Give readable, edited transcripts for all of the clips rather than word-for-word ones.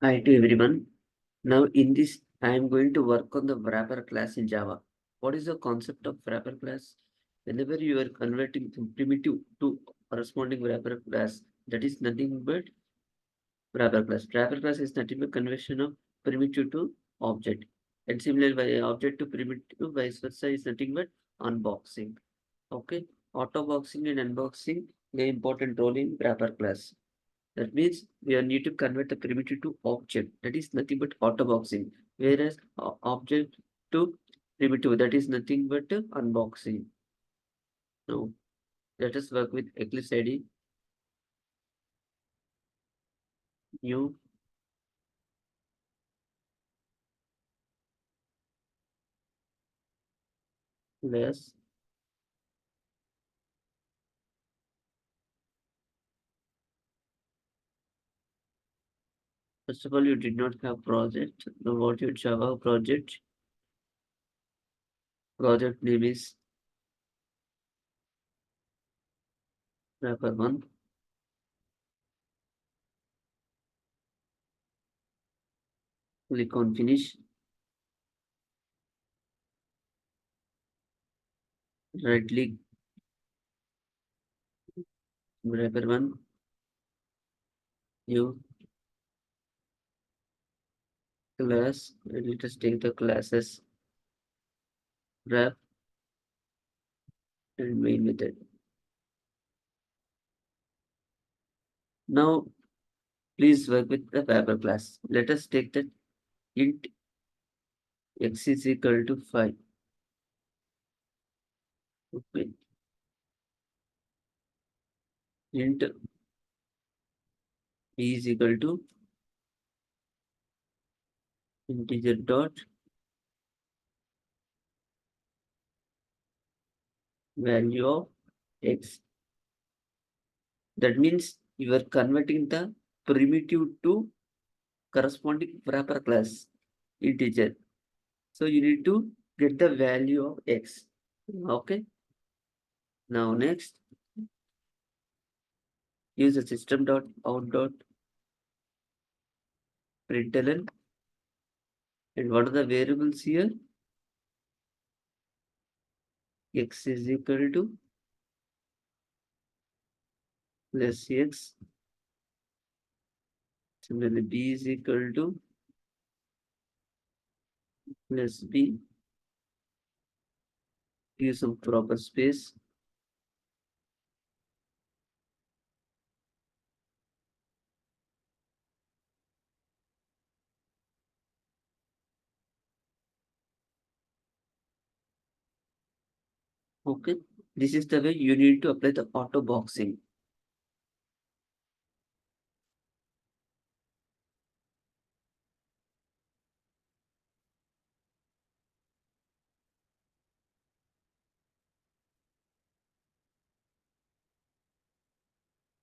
Hi to everyone. Now in this, I am going to work on the wrapper class in Java. What is the concept of wrapper class? Whenever you are converting from primitive to corresponding wrapper class, that is nothing but wrapper class. Wrapper class is nothing but conversion of primitive to object. And similarly, by object to primitive, vice versa is nothing but unboxing. Okay. Auto boxing and unboxing play important role in wrapper class. That means we need to convert the primitive to object. That is nothing but auto-boxing. Whereas object to primitive, that is nothing but unboxing. Now, let us work with Eclipse ID. New class. First of all, you did not have project. Now, what your Java project? Project name is wrapper1. Click on finish. Right click wrapper1. New class. And let us take the classes wrap and main method. Now, please work with the wrapper class. Let us take that int x is equal to 5. Okay. Int b is equal to integer dot value of x. That means you are converting the primitive to corresponding wrapper class integer. So you need to get the value of x. Okay. Now next, use the system dot out dot println. And what are the variables here? X is equal to plus x. Similarly, b is equal to plus b. Give some proper space. Okay. This is the way you need to apply the auto boxing.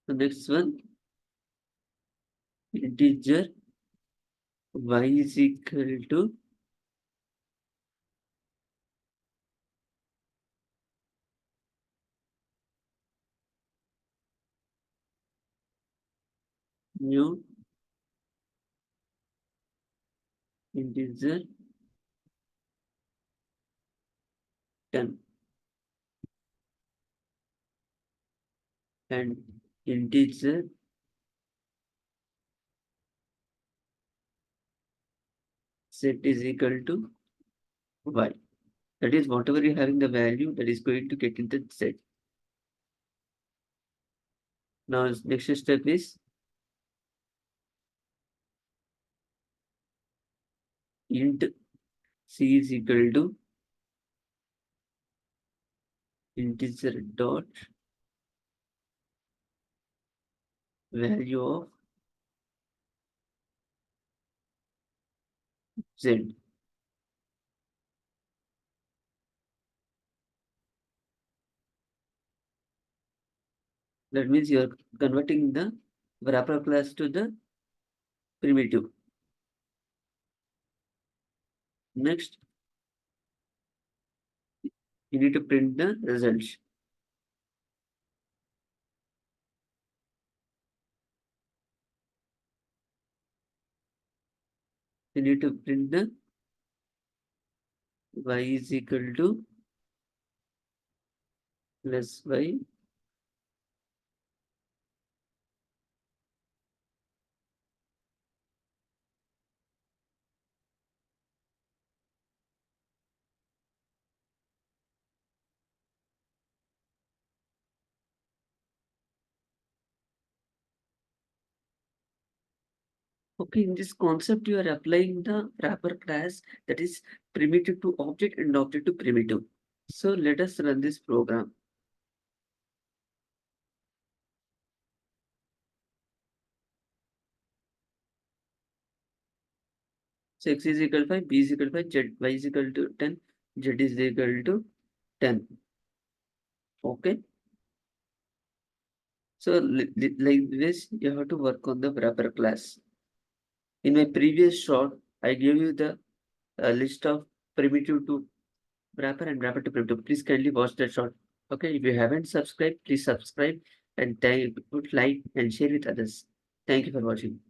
The next one, integer y is equal to new integer 10 and integer set is equal to y. That is whatever you having the value that is going to get in the set. Now next step is int c is equal to integer dot value of z. That means you are converting the wrapper class to the primitive. Next, you need to print the results. we need to print the y is equal to plus y. Okay, in this concept, you are applying the wrapper class, that is primitive to object and object to primitive. So let us run this program. So x is equal to 5, b is equal to 5, y is equal to 10, z is equal to 10. Okay. So like this, you have to work on the wrapper class. In my previous short, I gave you the list of primitive to wrapper and wrapper to primitive. Please kindly watch that short. Okay, if you haven't subscribed, please subscribe and put like and share with others. Thank you for watching.